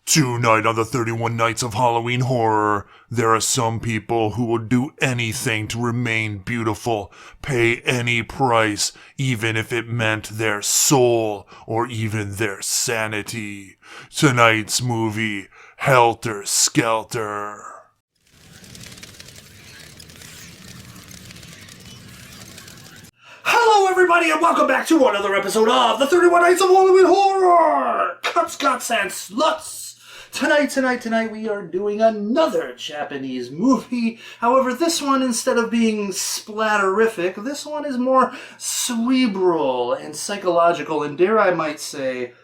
Tonight on the 31 Nights of Halloween Horror, there are some people who will do anything to remain beautiful, pay any price, even if it meant their soul or even their sanity. Tonight's movie, Helter Skelter. Hello everybody and welcome back to another episode of the 31 Nights of Halloween Horror! Cuts, Guts, and Sluts! Tonight we are doing another Japanese movie. However, this one, instead of being splatterific, this one is more cerebral and psychological, and dare I might say,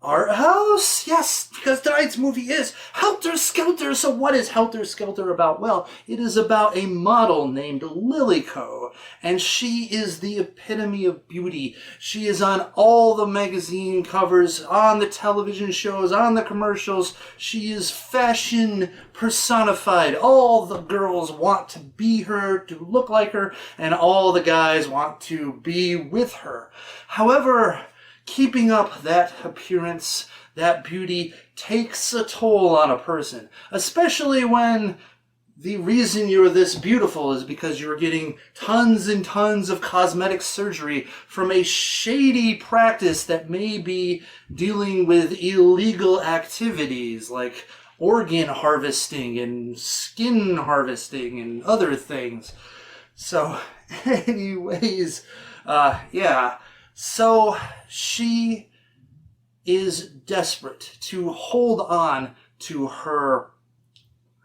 Arthouse? Yes, because tonight's movie is Helter Skelter. So what is Helter Skelter about? Well, it is about a model named Liliko, and she is the epitome of beauty. She is on all the magazine covers, on the television shows, on the commercials. She is fashion personified. All the girls want to be her, to look like her, and all the guys want to be with her. However, keeping up that appearance, that beauty, takes a toll on a person, especially when the reason you're this beautiful is because you're getting tons and tons of cosmetic surgery from a shady practice that may be dealing with illegal activities like organ harvesting and skin harvesting and other things. So, anyways, So she is desperate to hold on to her,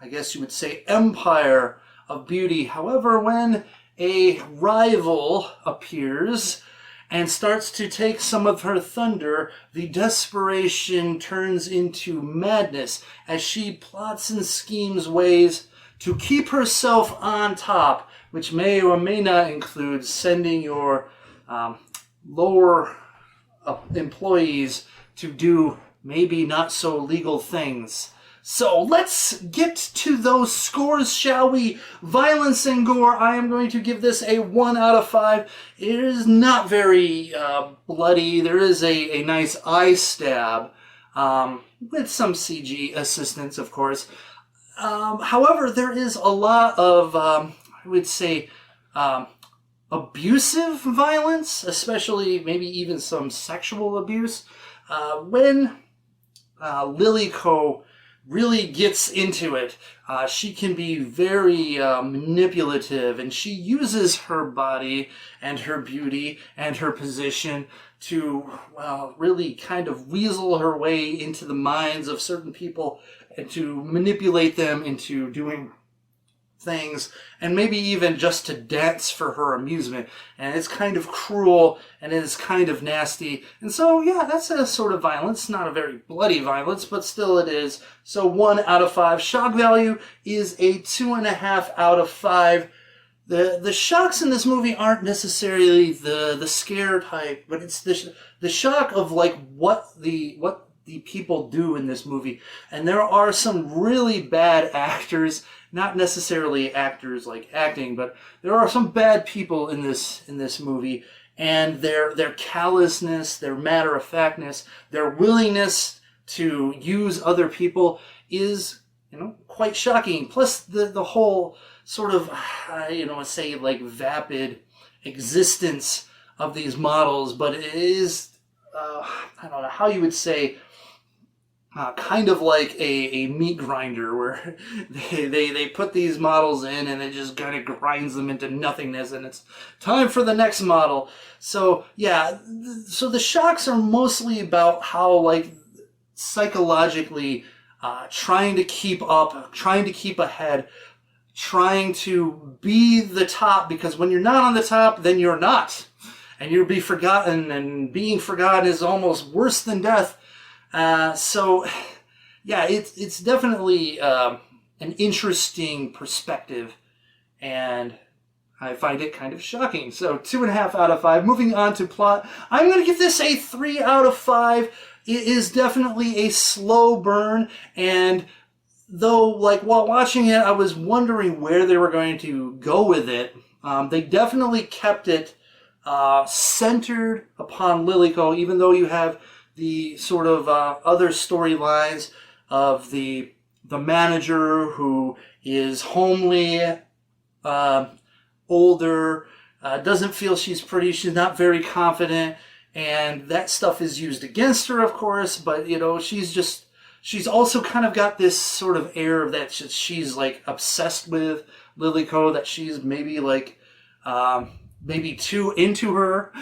I guess you would say, empire of beauty. However, when a rival appears and starts to take some of her thunder, the desperation turns into madness as she plots and schemes ways to keep herself on top, which may or may not include sending your lower employees to do maybe not so legal things. So let's get to those scores, shall we? Violence and gore, I am going to give this a 1 out of 5. It is not very bloody. There is a nice eye stab with some CG assistance, of course. However, there is a lot of, I would say, abusive violence, especially maybe even some sexual abuse. When Liliko really gets into it, she can be very manipulative, and she uses her body and her beauty and her position to, really kind of weasel her way into the minds of certain people and to manipulate them into doing things, and maybe even just to dance for her amusement. And it's kind of cruel, and it's kind of nasty. And so, yeah, that's a sort of violence. Not a very bloody violence, but still it is. So 1 out of 5. Shock value is a 2.5 out of 5. The shocks in this movie aren't necessarily the scare type, but it's the shock of like what the people do in this movie. And there are some really bad actors, not necessarily actors like acting, but there are some bad people in this movie, and their callousness, their matter-of-factness, their willingness to use other people is, quite shocking. Plus the whole sort of, say like vapid existence of these models, but it is, I don't know how you would say, kind of like a meat grinder where they put these models in and it just kind of grinds them into nothingness, and it's time for the next model. So yeah, so the shocks are mostly about how like psychologically trying to keep up, trying to keep ahead, trying to be the top, because when you're not on the top, then you're not, and you'll be forgotten, and being forgotten is almost worse than death. So, yeah, it's definitely an interesting perspective, and I find it kind of shocking. So 2.5 out of 5. Moving on to plot, I'm going to give this a 3 out of 5. It is definitely a slow burn, and though, like, while watching it, I was wondering where they were going to go with it. They definitely kept it centered upon Liliko, even though you have the sort of other storylines of the manager who is homely, older, doesn't feel she's pretty, she's not very confident, and that stuff is used against her, of course, but, you know, she's also kind of got this sort of air that she's like obsessed with Lilyko, that she's maybe like, maybe too into her.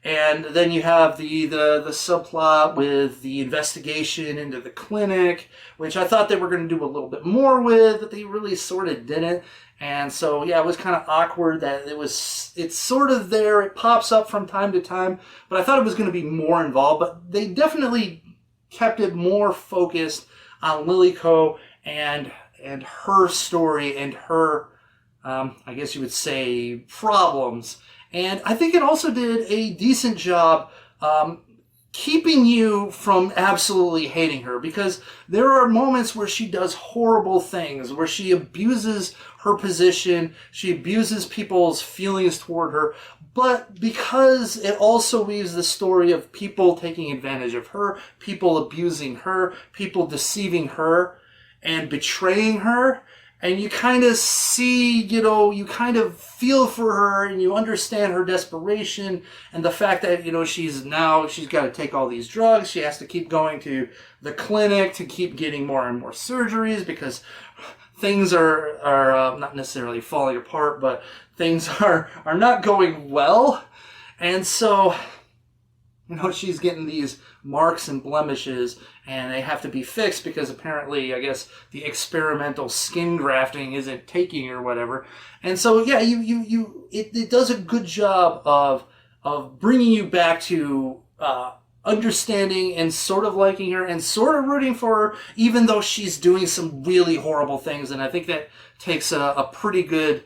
And then you have the subplot with the investigation into the clinic, which I thought they were going to do a little bit more with, but they really sort of didn't. And so, yeah, it was kind of awkward that it's sort of there. It pops up from time to time, but I thought it was going to be more involved. But they definitely kept it more focused on Lilyko and her story and her, I guess you would say, problems. And I think it also did a decent job keeping you from absolutely hating her, because there are moments where she does horrible things, where she abuses her position, she abuses people's feelings toward her, but because it also weaves the story of people taking advantage of her, people abusing her, people deceiving her and betraying her, and you kind of see, you know, you kind of feel for her and you understand her desperation and the fact that, you know, she's got to take all these drugs. She has to keep going to the clinic to keep getting more and more surgeries because things are not necessarily falling apart, but things are not going well. And so, you know, she's getting these marks and blemishes, and they have to be fixed because apparently, I guess, the experimental skin grafting isn't taking or whatever. And so, yeah, it does a good job of bringing you back to understanding and sort of liking her and sort of rooting for her, even though she's doing some really horrible things. And I think that takes a pretty good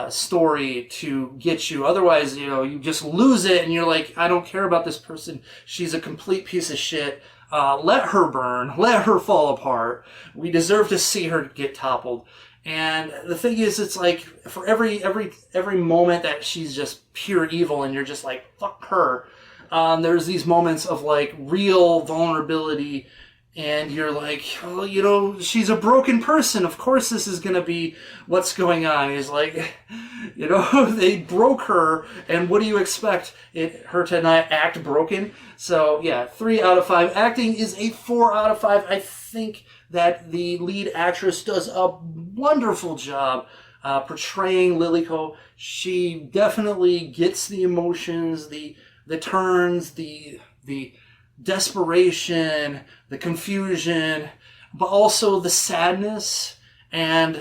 story to get you. Otherwise, you know, you just lose it and you're like, I don't care about this person. She's a complete piece of shit. Let her burn. Let her fall apart. We deserve to see her get toppled. And the thing is, it's like for every moment that she's just pure evil and you're just like, fuck her. There's these moments of like real vulnerability, and you're like, well, you know, she's a broken person. Of course this is going to be what's going on. He's like, you know, they broke her, and what do you expect? Her to not act broken? So, yeah, 3 out of 5. Acting is a 4 out of 5. I think that the lead actress does a wonderful job portraying Lilyko. She definitely gets the emotions, the turns, the desperation, the confusion, but also the sadness and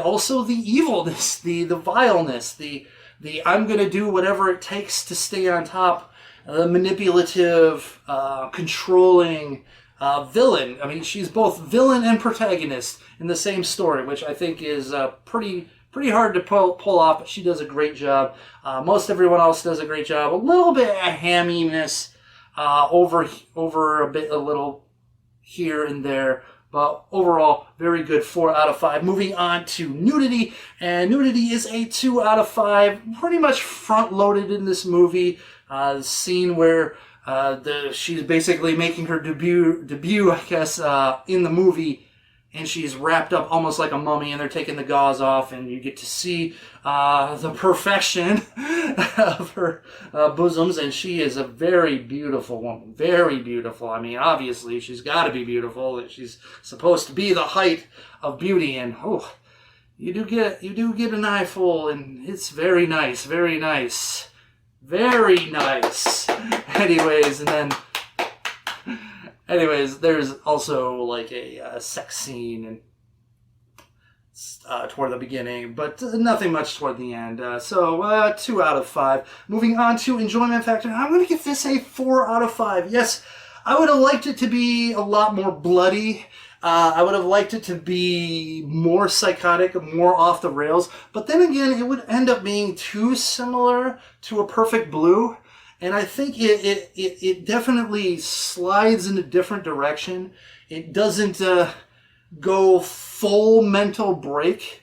also the evilness, the vileness, the I'm going to do whatever it takes to stay on top, the manipulative, controlling villain. I mean, she's both villain and protagonist in the same story, which I think is pretty hard to pull off, but she does a great job. Most everyone else does a great job. A little bit of hamminess over a little here and there, but overall very good. 4 out of 5. Moving on to Nudity, and Nudity is a 2 out of 5. Pretty much front loaded in this movie. The scene where she's basically making her debut, I guess, in the movie, and she's wrapped up almost like a mummy, and they're taking the gauze off, and you get to see the perfection of her bosoms, and she is a very beautiful woman. Very beautiful. I mean, obviously, she's got to be beautiful. She's supposed to be the height of beauty, and you do get an eyeful, and it's very nice, very nice. Very nice. Anyways, there's also like a sex scene and toward the beginning, but nothing much toward the end. So 2 out of 5. Moving on to enjoyment factor, I'm going to give this a 4 out of 5. Yes, I would have liked it to be a lot more bloody. I would have liked it to be more psychotic, more off the rails. But then again, it would end up being too similar to A Perfect Blue. And I think it definitely slides in a different direction. It doesn't go full mental break.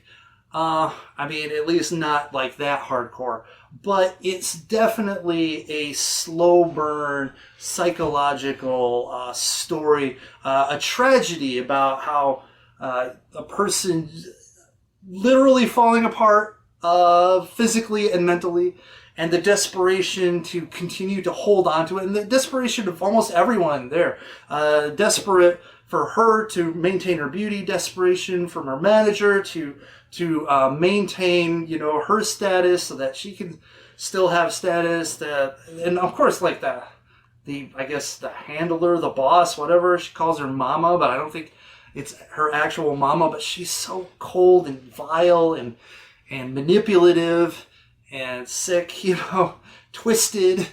I mean, at least not like that hardcore. But it's definitely a slow burn psychological story, a tragedy about how a person literally falling apart physically and mentally, and the desperation to continue to hold on to it, and the desperation of almost everyone there. Desperate for her to maintain her beauty, desperation from her manager to maintain, you know, her status so that she can still have status. That, and of course, like the I guess the handler, the boss, whatever she calls her mama, but I don't think it's her actual mama. But she's so cold and vile and manipulative and sick, you know, twisted.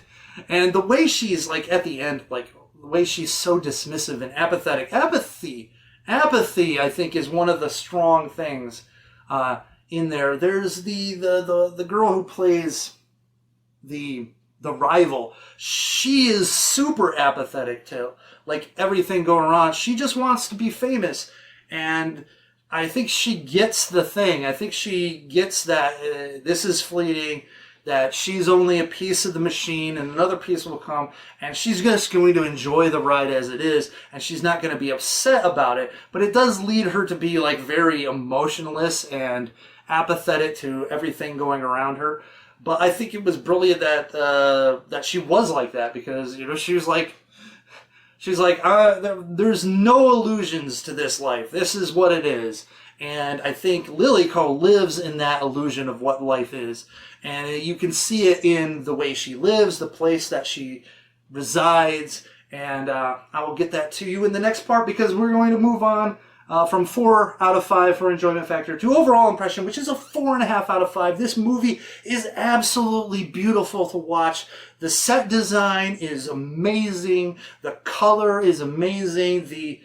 And the way she's like at the end, like the way she's so dismissive and apathetic. Apathy, I think, is one of the strong things in there. There's the girl who plays the rival. She is super apathetic to like everything going on. She just wants to be famous, and I think she gets the thing. I think she gets that this is fleeting, that she's only a piece of the machine and another piece will come, and she's just going to enjoy the ride as it is, and she's not going to be upset about it. But it does lead her to be like very emotionless and apathetic to everything going around her. But I think it was brilliant that that she was like that, because, you know, she's like, there's no illusions to this life. This is what it is. And I think Lilyko lives in that illusion of what life is. And you can see it in the way she lives, the place that she resides. And I will get that to you in the next part, because we're going to move on from 4 out of 5 for enjoyment factor to overall impression, which is a 4.5 out of 5. This movie is absolutely beautiful to watch. The set design is amazing. The color is amazing. The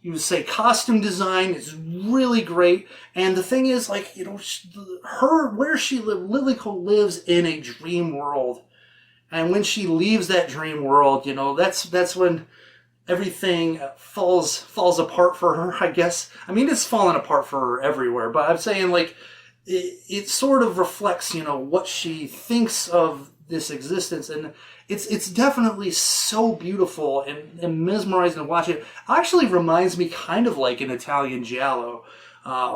you would say costume design is really great. And the thing is, like, you know, where she lives, Lilyko lives in a dream world. And when she leaves that dream world, you know, that's when everything falls apart for her, I guess. I mean, it's fallen apart for her everywhere, but I'm saying, like, it sort of reflects, you know, what she thinks of this existence, and it's definitely so beautiful and mesmerizing to watch it. Actually reminds me kind of like an Italian giallo,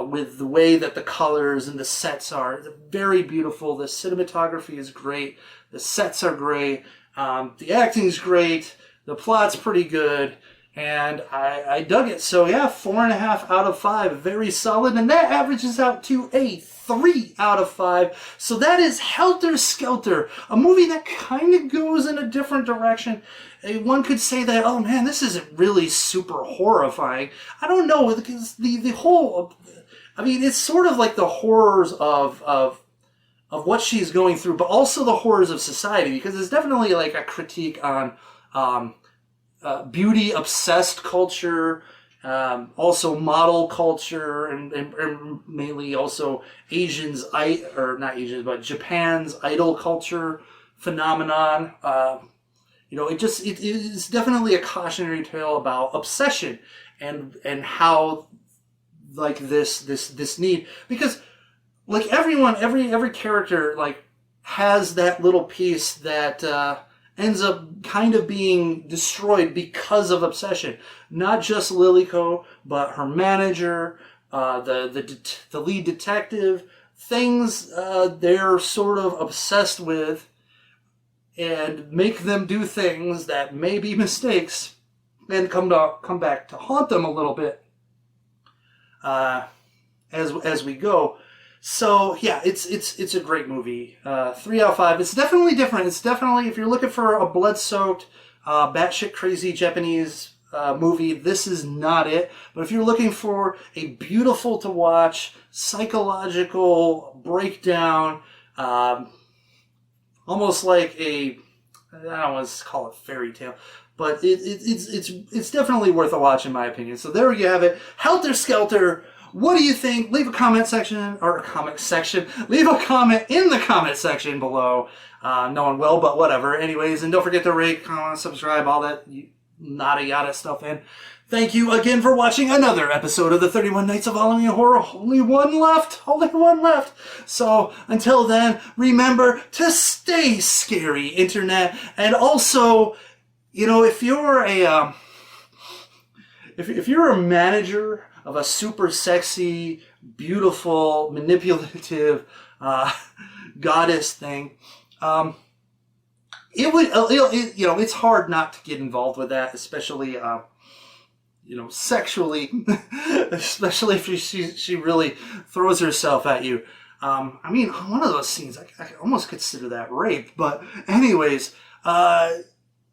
with the way that the colors and the sets are very beautiful. The cinematography is great. The sets are great. The acting's great. The plot's pretty good, and I dug it. So yeah, 4.5 out of 5, very solid, and that averages out to a 3 out of 5. So that is Helter Skelter, a movie that kind of goes in a different direction. One could say that, oh man, this isn't really super horrifying. I don't know, because the whole, I mean, it's sort of like the horrors of what she's going through, but also the horrors of society, because it's definitely like a critique on beauty-obsessed culture, also model culture, and mainly also not Asians, but Japan's idol culture phenomenon. You know, it is definitely a cautionary tale about obsession and how, like, this need, because like every character like has that little piece that ends up kind of being destroyed because of obsession. Not just Lilyko, but her manager, the lead detective, things they're sort of obsessed with, and make them do things that may be mistakes, and come back to haunt them a little bit as we go. So yeah, it's a great movie. 3 out of 5. It's definitely different. It's definitely, if you're looking for a blood-soaked, batshit crazy Japanese movie, this is not it. But if you're looking for a beautiful to watch psychological breakdown, almost like I don't want to call it fairy tale, but it's definitely worth a watch in my opinion. So there you have it, Helter Skelter. What do you think? Leave a comment section, leave a comment in the comment section below. No one will, but whatever. Anyways, and don't forget to rate, comment, subscribe, all that nada yada stuff in. Thank you again for watching another episode of the 31 Nights of Halloween Horror. Only one left. Only one left. So until then, remember to stay scary, internet. And also, you know, if you're a if you're a manager of a super sexy, beautiful, manipulative goddess thing, it's hard not to get involved with that, especially sexually, especially if she really throws herself at you. I mean, one of those scenes, I almost consider that rape. But anyways,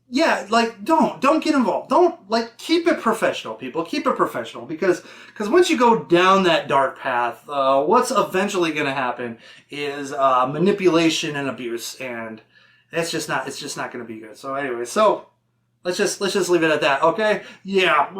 yeah, like don't get involved. Don't, like, keep it professional, people. Keep it professional, because once you go down that dark path, what's eventually going to happen is manipulation and abuse, and it's just not going to be good. So anyway, let's just leave it at that, okay? Yeah.